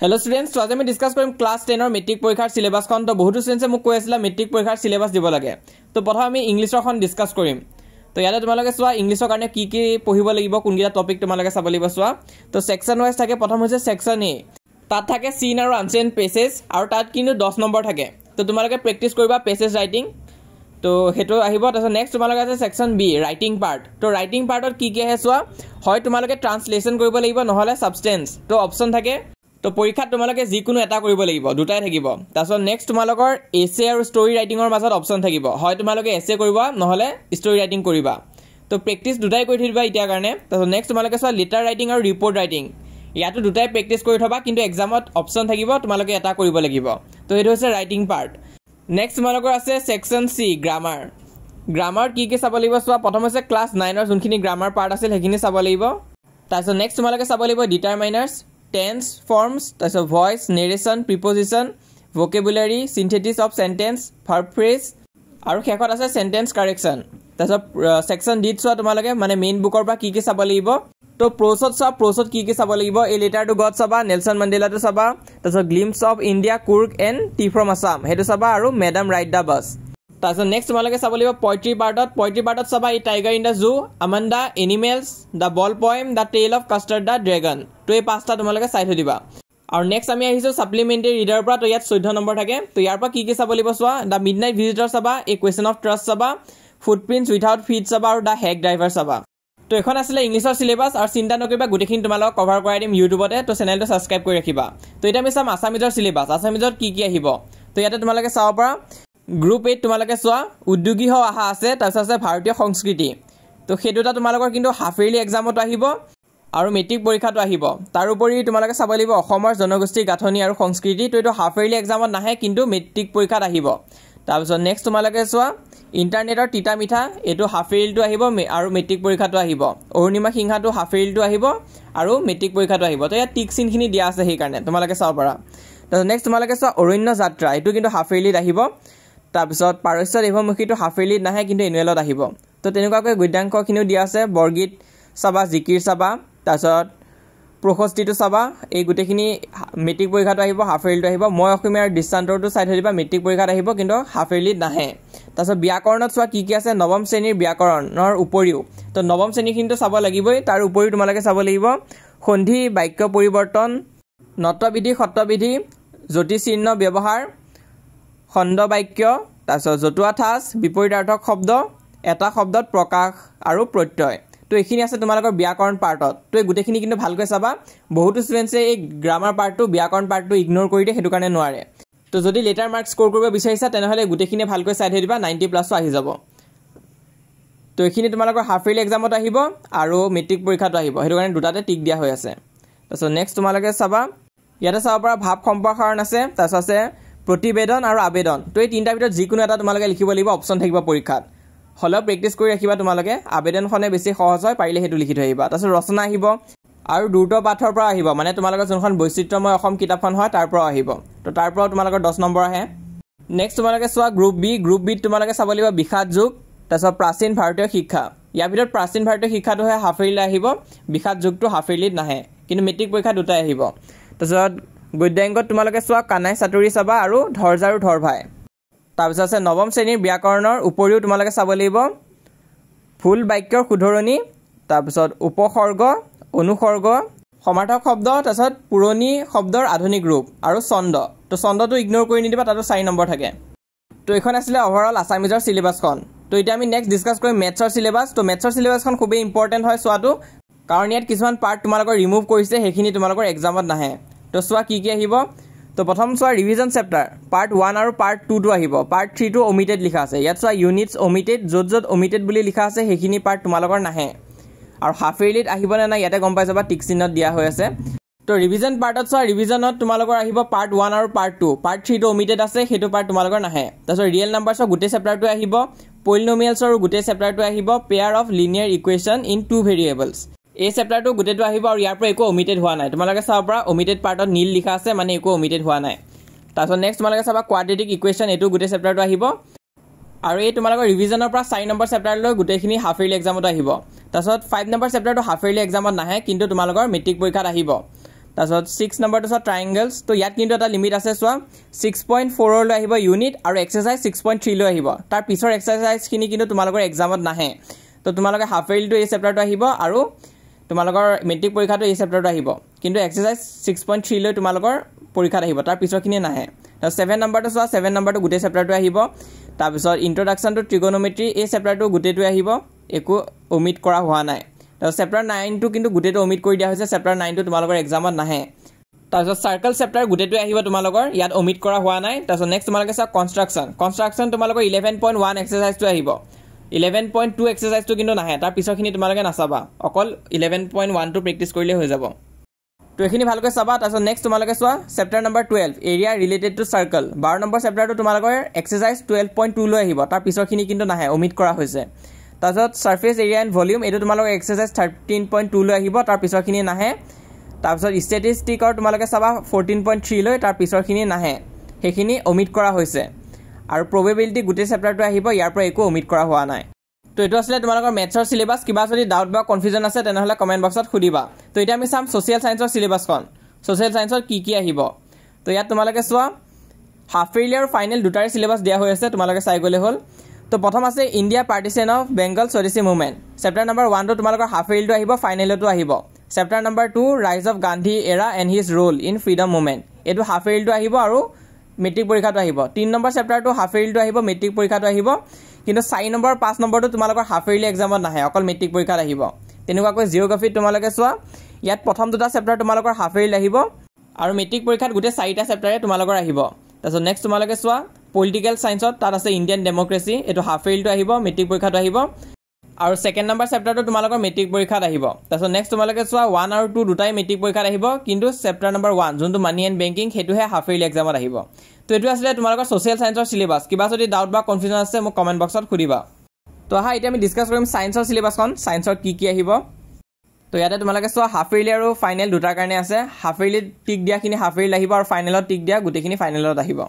Hello students, so আমি discuss কৰিম class 10 ৰ মেট্ৰিক পৰীক্ষাৰ সিলেবাস খন তো বহুত স্টুডেন্টছে মোক কৈ আছিল মেট্ৰিক পৰীক্ষাৰ সিলেবাস দিব লাগে তো প্ৰথম আমি ইংলিশৰ খন ডিসকাস কৰিম তো ইয়াতে তোমালোকে চোৱা ইংলিশৰ কাৰণে কি কি পঢ়িব লাগিব কোনগিটা টপিক তোমালোকে চাব লাগিব চোৱা তো সেকশন ওয়াইজ থাকে প্ৰথম হৈছে সেকশন এ তাত থাকে সিন আৰু আনসেন পেছেজ আৰু তাত কিন্তু 10 নম্বৰ থাকে তো তোমালোকে প্ৰেক্টিস কৰিবা পেছেজ ৰাইটিং তো হেটো আহিব তাৰছত নেক্সট তোমালোকে আছে সেকশন বি ৰাইটিং পাৰ্ট তো ৰাইটিং পাৰ্টত কি কি আছে চোৱা হয় তোমালোকে ট্ৰান্সলেচন কৰিব লাগিব নহলে সাবস্টেন্স তো অপচন থাকে তো পৰীক্ষাত তোমালোকে যিকোনো এটা কৰিব লাগিব দুটাই থাকিব তাৰছত নেক্সট তোমালোকৰ এছে আৰু ষ্টৰী ৰাইটিংৰ মাজত অপচন থাকিব হয় তোমালোকে এছে কৰিবা নহলে ষ্টৰী ৰাইটিং কৰিবা তো প্ৰেক্টিস দুটাই কৰি থিবা ইতিয়া কাৰণে তাৰছত নেক্সট তোমালোকে চোৱা লেটাৰ ৰাইটিং আৰু ৰিপৰ্ট ৰাইটিং ইয়াতো দুটাই প্ৰেক্টিস কৰি থবা কিন্তু এক্সামত অপচন থাকিব তোমালোকে এটা কৰিব লাগিব তো এটো হৈছে ৰাইটিং পাৰ্ট নেক্সট তোমালোকৰ আছে সেকশন সি গ্ৰামাৰ গ্ৰামাৰ কি কি চাব লাগিব চোৱা প্ৰথম হৈছে ক্লাস 9 ৰ যোনখিনি গ্ৰামাৰ পাৰ্ট আছিল হেখিনি চাব লাগিব তাৰছত নেক্সট তোমালোকে চাব লাগিব ডিটাৰমাইনাৰ্স tense forms তাছত voice narration preposition vocabulary synthesis of sentence verb phrase আৰু শেষত আছে sentence correction তাছত section d চোৱা তোমালোকে মানে মেইন বুকৰ পৰা কি কি চাব লাগিব তো প্ৰসত কি কি চাব লাগিব এই লেটাৰ টু গড চাবা নেলসন মণ্ডেলা তো চাবা তাছত glimpse of India Coorg and T from Assam হেতু চাবা আৰু মেডাম ৰাইট দা বাস তাছত নেক্সট তোমালোকে চাব লাগিব পোয়েট্ৰি পাৰ্টত চাবা এই tiger in the zoo Amanda animals the ball poem the tale of custard da dragon তো এই পাঁচটা তোমালোকে চাই থৈ দিবা আৰু নেক্সট আমি আহিছো সাপ্লিমেন্টাৰী ৰিডাৰ পৰা তো ইয়াত 14 নম্বৰ থাকে তো ইয়াৰ পৰা কি কি চাব লাগিব চোৱা দা মিডনাইট ভিজিটৰ চাবা এ কোৱেশ্চন অফ ট্ৰাষ্ট চাবা ফুটপ্ৰিন্টস উইথাউট ফিট চাবা আৰু দা হেক ড্ৰাইভাৰ চাবা তো এখন আসলে ইংলিশৰ সিলেবাস আৰু চিন্তা নকৰিবা গুটেখিনি তোমালোক কভাৰ কৰাই দিম ইউটিউবতে তো চেনেলটো সাবস্ক্ৰাইব কৰি ৰাখিবা তো এটা আমি চাম আসামিজৰ সিলেবাস আসামিজৰ কি কি আহিব তো ইয়াতে তোমালোকে চাব পৰা গ্ৰুপ 8 তোমালোকে চোৱা উদ্যোগী হ আহা আছে তাৰছত আছে ভাৰতীয় সংস্কৃতি তো হেতুটা তোমালোকৰ কিন্তু হাফ ইয়াৰলি এক্সামত আহিব আৰু মেট্ৰিক পৰীক্ষাটো আহিব তাৰ উপৰি তোমালোকে চাব লাগিব অসমৰ জনগোষ্ঠী গাঁথনি আৰু সংস্কৃতি তো এটো হাফ ইয়াৰলি এক্সামত নাহে কিন্তু মেট্ৰিক পৰীক্ষাত আহিব তাৰপিছত নেক্সট তোমালোকে চোৱা ইন্টাৰনেটৰ তিতা মিঠা এটো হাফ ইয়াৰলিটো আহিব আৰু মেট্ৰিক পৰীক্ষাটো আহিব অৰুণিমা সিংহাটো হাফ ইয়াৰলিটো আহিব আৰু মেট্ৰিক পৰীক্ষাটো আহিব তো ইয়াত টিক চিনখিনি দিয়া আছে সেই কাৰণে তোমালোকে চাব পাৰা তাৰপিছত নেক্সট তোমালোকে চোৱা অৰণ্য যাত্ৰা এটো কিন্তু হাফ ইয়াৰলিত আহিব তাৰপিছত পাৰস্য দেৱমুখীটো হাফ ইয়াৰলিত নাহে কিন্তু এনুৱেলত আহিব তো তেনেকুৱাকৈ গদ্যাংশখিনিও দিয়া আছে বৰগীত চাবা জিকিৰ চাবা তাৰছত প্ৰশস্তিটো চাবা এই গুটেখিনি মেট্ৰিক পৰীক্ষাটো আহিব হাফ ইয়াৰলিটো আহিব মই অসমীয়াৰ দৃষ্টান্তটো চাই থৈ দিবা মেট্ৰিক পৰীক্ষাত আহিব কিন্তু হাফ ইয়াৰলিত নাহে তাৰছত ব্যাকৰণত চোৱা কি কি আছে নৱম শ্ৰেণীৰ ব্যাকৰণৰ উপৰিও তো নৱম শ্ৰেণীখিনিটো চাব লাগিবই তাৰ উপৰিও তোমালোকে চাব লাগিব সন্ধি বাক্য পৰিৱৰ্তন নটবিধি সত্ৰবিধি জ্যোতিচিহ্ন ব্যৱহাৰ খণ্ড বাক্য তাৰছত জতুৱা ঠাঁচ বিপৰীতাৰ্থক শব্দ এটা শব্দত প্ৰকাশ আৰু প্ৰত্যয় তো এখিনি আছে তোমালোকৰ ব্যাকৰণ পাৰ্টত তো এই গুটেখিনি কিন্তু ভালকৈ চাবা বহুত স্টুডেন্টছে এই গ্ৰামাৰ পাৰ্টটো ব্যাকৰণ পাৰ্টটো ইগনোৰ কৰি দিয়ে হেতু কাৰণে নোৱাৰে তো যদি লেটাৰ মাৰ্ক স্কোৰ কৰিব বিচাৰিছা তেনেহলে গুটেখিনি ভালকৈ চাই থৈ দিবা 90 প্লাসও আহি যাব তো এখিনি তোমালোকৰ হাফ ইয়াৰলি এক্সামত আহিব আৰু মেট্ৰিক পৰীক্ষাটো আহিব হেতু কাৰণে দুটাতে টিক দিয়া হৈ আছে তাৰছত নেক্সট তোমালোকে চাবা ইয়াতে চাব পৰা ভাৱ সম্প্ৰসাৰণ আছে তাৰছত আছে প্ৰতিবেদন আৰু আবেদন তো এই তিনটা ভিতৰত যিকোনো এটা তোমালোকে লিখিব লাগিব অপচন থাকিব পৰীক্ষাত হলেও প্ৰেক্টিস কৰি ৰাখিবা তোমালোকে আবেদনখনে বেছি সহজ হয় পাৰিলে হেতু লিখি থৈ আহিবা তাৰছত ৰচনা আহিব আৰু দ্ৰুত পাঠৰ পৰা আহিব মানে তোমালোকৰ যোনখন বৈচিত্ৰ্যময় অসম কিতাপখন হয় তাৰ পৰা আহিব তো তাৰ পৰা তোমালোকৰ 10 নম্বৰ আহে নেক্সট তোমালোকে চোৱা গ্ৰুপ বি তোমালোকে চাব লাগিব বিখ্যাত যুগ তাৰছত প্ৰাচীন ভাৰতীয় শিক্ষা ইয়াৰ ভিতৰত প্ৰাচীন ভাৰতীয় শিক্ষাটো হয় হাফ ইয়াৰলি আহিব বিখ্যাত যুগটো হাফ ইয়াৰলিত নাহে কিন্তু মেট্ৰিক পৰীক্ষা দুটাই আহিব তাৰছত গদ্যাংগত তোমালোকে চোৱা কানাই চাতুৰি চাবা আৰু ধৰজ আৰু ধৰভাই তাৰপিছত আছে নৱম শ্ৰেণীৰ ব্যাকৰণৰ উপৰিও তোমালোকে চাব লাগিব ফুল বাক্যৰ শুধৰণি তাৰপিছত উপসৰ্গ অনুসৰ্গ সমাৰ্থক শব্দ তাৰপিছত পুৰণি শব্দৰ আধুনিক ৰূপ আৰু ছন্দ তো ছন্দটো ইগনোৰ কৰি নিদিবা তাতো 4 নম্বৰ থাকে তো এখন আছিল ওভাৰঅল আসামিজৰ সিলেবাসখন তো এতিয়া আমি নেক্সট ডিসকাস কৰিম মেথছৰ সিলেবাস তো মেথছৰ সিলেবাসখন খুবেই ইম্পৰ্টেন্ট হয় চোৱাটো কাৰণ ইয়াত কিছুমান পাৰ্ট তোমালোকৰ ৰিমুভ কৰিছে হেখিনি তোমালোকৰ এক্সামত নাহে তো চোৱা কি কি আহিব তো প্ৰথম চোৱা ৰিভিজন চেপ্টাৰ পাৰ্ট 1 আৰু পাৰ্ট 2 টো আহিব পাৰ্ট 3 টো ওমিটেড লিখা আছে ইয়াত চোৱা ইউনিটস ওমিটেড যত ওমিটেড বুলি লিখা আছে হেখিনি পাৰ্ট তোমালোকৰ নাহে আৰু হাফ ইয়াৰলিত আহিব না ইয়াতে গম পাই যাবা টিক চিহ্নত দিয়া হৈ আছে তো ৰিভিজন পাৰ্টত চোৱা ৰিভিজনত তোমালোকৰ আহিব পাৰ্ট 1 আৰু পাৰ্ট 2 পাৰ্ট 3 টো ওমিটেড আছে হেতু পাৰ্ট তোমালোকৰ নাহে তাৰছত ৰিয়েল নাম্বাৰছৰ গোটেই চেপ্টাৰটো আহিব পলিনোমিয়েলছৰ গোটেই চেপ্টাৰটো আহিব pair of linear equation in two variables এই চেপ্টাৰটো গুটেটো আহিব আৰু ইয়াৰ পৰা একো ওমিটেড হোৱা নাই তোমালোকে চাব পৰা ওমিটেড পাৰ্টত নীল লিখা আছে মানে একো ওমিটেড হোৱা নাই তাৰছত নেক্সট তোমালোকে চাবা কোৱাড্ৰেটিক ইকুৱেশ্যন এটো গুটেই চেপ্টাৰটো আহিব আৰু এই তোমালোকৰ ৰিভিজনৰ পৰা 4 নম্বৰ চেপ্টাৰলৈ গুটেখিনি হাফ ইয়াৰলি এক্সামত আহিব তাৰছত 5 নম্বৰ চেপ্টাৰটো হাফ ইয়াৰলি এক্সামত নাহে কিন্তু তোমালোকৰ মেট্ৰিক পৰীক্ষাত আহিব তাৰপিছত 6 নম্বৰটো চোৱা ট্ৰাইংগলছ তো ইয়াত কিন্তু এটা লিমিট আছে চোৱা 6.4 লৈ আহিব ইউনিট আৰু এক্সাৰসাইজ 6.3 লৈ আহিব তাৰ পিছৰ এক্সাৰসাইজখিনি কিন্তু তোমালোকৰ এক্সামত নাহে তো তোমালোকে হাফ ইয়াৰলিটো এই চেপ্টাৰটো আহিব আৰু তোমালোকৰ মেট্ৰিক পৰীক্ষাটো এই চেপ্টাৰটো আহিব কিন্তু এক্সাৰসাইজ 6.3 লৈ তোমালোকৰ পৰীক্ষাত আহিব তাৰ পিছৰখিনি নাহে তাৰ 7 নম্বৰটো চোৱা 7 নম্বৰটো গোটেই চেপ্টাৰটো আহিব তাৰপিছত ইন্ট্ৰডাকচন টু ট্ৰিগোনোমেট্ৰি এই চেপ্টাৰটো গোটেইটো আহিব একো ওমিট কৰা হোৱা নাই তাৰ চেপ্টাৰ 9 টো কিন্তু গোটেইটো ওমিট কৰি দিয়া হৈছে চেপ্টাৰ 9 টো তোমালোকৰ এক্সামত নাহে তাৰপিছত সাৰ্কেল চেপ্টাৰ গোটেইটো আহিব তোমালোকৰ ইয়াত ওমিট কৰা হোৱা নাই তাৰপিছত নেক্সট তোমালোকে চোৱা কনষ্ট্ৰাকচন তোমালোকৰ 11.1 এক্সাৰসাইজটো আহিব 11.2 এক্সাৰসাইজটো কিন্তু নাহে তাৰ পিছৰখিনি তোমালোকে নাচাবা অকল 11.1 টো প্ৰেক্টিছ কৰিলে হৈ যাব তো এখিনি ভালকৈ চাবা তাৰপিছত নেক্সট তোমালোকে চোৱা chapter number 12 area related to circle 12 number চেপ্টাৰটো তোমালোকৰ এক্সাৰসাইজ 12.2 লৈ আহিব তাৰ পিছৰখিনি কিন্তু নাহে ওমিট কৰা হৈছে তাৰপিছত সাৰফেস এৰিয়া এণ্ড ভলিউম এটো তোমালোকৰ এক্সাৰসাইজ 13.2 লৈ আহিব তাৰ পিছৰখিনি নাহে তাৰপিছত ষ্টেটিষ্টিকৰ তোমালোকে চাবা 14.3 লৈ তাৰ পিছৰখিনি নাহে হেখিনি ওমিট কৰা হৈছে আৰু প্ৰবেবিলিটি গোটেই চেপ্টাৰটো আহিব ইয়াৰ পৰা একো ওমিট কৰা হোৱা নাই তো এটো আসলে তোমালোকৰ মেথছৰ সিলেবাস কিবা যদি ডাউট বা কনফিউজন আছে তেনেহলে কমেন্ট বক্সত খুদিবা তো এটা আমি সাম সোশিয়াল সায়েন্সৰ সিলেবাসখন সোশিয়াল সায়েন্সৰ কি আহিব তো ইয়াত তোমালোকে চোৱা হাফ ইয়াৰলি আৰু ফাইনেল দুটাৰে সিলেবাস দিয়া হৈ আছে তোমালোকে চাই গলে হল তো প্ৰথম আছে ইন্ডিয়া পাৰ্টিশন অফ বেংগল স্বদেশী মুভমেন্ট চেপ্টাৰ নম্বৰ 1 টো তোমালোকৰ হাফ ইয়াৰলিটো আহিব ফাইনেলটো আহিব চেপ্টাৰ নম্বৰ 2 ৰাইজ of Gandhi era and his role in freedom movement এটো হাফ ইয়াৰলিটো আহিব আৰু মেট্ৰিক পৰীক্ষাটো আহিব 3 নম্বৰ চেপ্টাৰটো হাফ ইয়াৰলিটো আহিব মেট্ৰিক পৰীক্ষাটো আহিব কিন্তু 4 নম্বৰ 5 নম্বৰটো তোমালোকৰ হাফ ইয়াৰলি এক্সামত নাহে অকল মেট্ৰিক পৰীক্ষাত আহিব তেনেকুৱাকৈ জিওগ্ৰাফি তোমালোকে চোৱা ইয়াত প্ৰথম দুটা চেপ্টাৰ তোমালোকৰ হাফ ইয়াৰলি আহিব আৰু মেট্ৰিক পৰীক্ষাত গোটেই 4টা চেপ্টাৰে তোমালোকৰ আহিব তাৰপিছত নেক্সট তোমালোকে চোৱা পলিটিক্যাল সায়েন্সত তাত আছে ইন্ডিয়ান ডেমোক্ৰেসি এটো হাফ ইয়াৰলিটো আহিব মেট্ৰিক পৰীক্ষাটো আহিব আৰু সেকেন্ড নম্বৰ চেপ্টাৰটো তোমালোকৰ মেট্ৰিক পৰীক্ষাত আহিব তাৰপিছত নেক্সট তোমালোকে চোৱা 1 আৰু 2 দুটাই মেট্ৰিক পৰীক্ষাত আহিব কিন্তু চেপ্টাৰ নম্বৰ 1 যোনটো মানি এণ্ড বেংকিং হেতুহে হাফ ইয়াৰলি এক্সামত আহিব তো এটো আসলে তোমালোকৰ সোশিয়াল সায়েন্সৰ সিলেবাস কিবা যদি ডাউট বা কনফিউজন আছে মোক কমেন্ট বক্সত খুদিবা তো হা এটা আমি ডিসকাস কৰিম সায়েন্সৰ সিলেবাসখন সায়েন্সৰ কি আহিব তো ইয়াতে তোমালোকে চোৱা হাফ ইয়াৰলি আৰু ফাইনেল দুটাৰ কাৰণে আছে হাফ ইয়াৰলি টিক দিয়াখিনি হাফ ইয়াৰলি আহিব আৰু ফাইনেলত টিক দিয়া গোটেইখিনি ফাইনেলত আহিব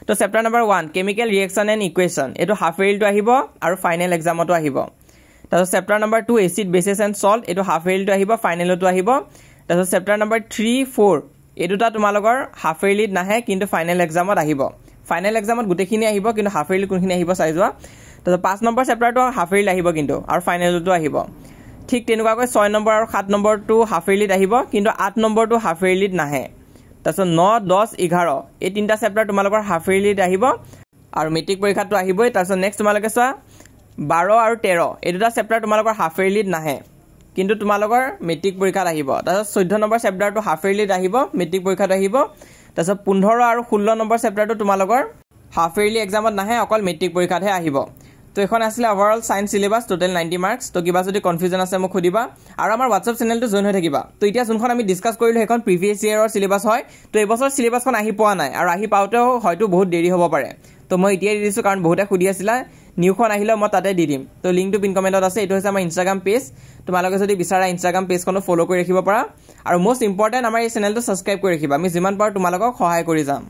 তো chapter number 1 chemical reaction and equation এটো হাফ ইয়াৰলিটো আহিব আৰু ফাইনেল এক্সামতো আহিব তাৰপিছত chapter number 2 acid bases and salt এটো হাফ ইয়াৰলিটো আহিব ফাইনেলতো আহিব তাৰপিছত চেপ্টাৰ নম্বৰ 3 4 এটোটা তোমালোকৰ হাফ ইয়াৰলিত নাহে কিন্তু ফাইনেল এক্সামত আহিব ফাইনেল এক্সামত গোটেইখিনি আহিব কিন্তু হাফ ইয়াৰলি কোনখিনি আহিব চাই যোৱা তাৰপিছত 5 নম্বৰ চেপ্টাৰটো হাফ ইয়াৰলি আহিব কিন্তু আৰু ফাইনেলতো আহিব ঠিক তেনেকুৱাকৈ 6 নম্বৰ আৰু 7 নম্বৰটো হাফ ইয়াৰলিত আহিব কিন্তু 8 নম্বৰটো হাফ ইয়াৰলিত নাহে তাৰপিছত 9 10 11 এই তিনটা চেপ্টাৰ তোমালোকৰ হাফ ইয়াৰলিত আহিব আৰু মেট্ৰিক পৰীক্ষাটো আহিবই তাৰপিছত নেক্সট তোমালোকে চোৱা 12 আৰু 13 এই দুটা চেপ্টাৰ তোমালোকৰ হাফ ইয়াৰলিত নাহে কিন্তু তোমালোকৰ মেট্ৰিক পৰীক্ষাত আহিব তাৰপিছত 14 নম্বৰ চেপ্টাৰটো হাফ ইয়াৰলিত আহিব মেট্ৰিক পৰীক্ষাত আহিব তাৰপিছত 15 আৰু 16 নম্বৰ চেপ্টাৰটো তোমালোকৰ হাফ ইয়াৰলি এক্সামত নাহে অকল মেট্ৰিক পৰীক্ষাতহে আহিব তো এখন আসলে overall science syllabus total 90 marks তো কিবা যদি কনফিউজন আছে মোক খুদিবা আৰু আমাৰ WhatsApp চেনেলটো জয়েন হৈ থাকিবা তো এতিয়া যোনখন আমি ডিসকাস কৰিলো এখন প্ৰিভিয়াস ইয়াৰৰ সিলেবাস হয় তো এই বছৰ সিলেবাসখন আহি পোৱা নাই আৰু আহি পাওতেও হয়তো বহুত দেৰি হ'ব পাৰে তো মই এতিয়া দি দিছো কাৰণ বহুতে খুদি আছিলা নিউখন আহিলে মই তাতে দি দিম তো লিংকটো পিন কমেন্টত আছে এটো হৈছে আমাৰ ইনষ্টাগ্ৰাম পেজ তোমালোকে যদি বিচাৰা ইনষ্টাগ্ৰাম পেজখনো ফলো কৰি ৰাখিব পাৰা আৰু মোস্ট ইম্পৰ্টেন্ট আমাৰ এই চেনেলটো সাবস্ক্ৰাইব কৰি ৰাখিবা আমি যিমান পাৰো তোমালোকক সহায় কৰি যাম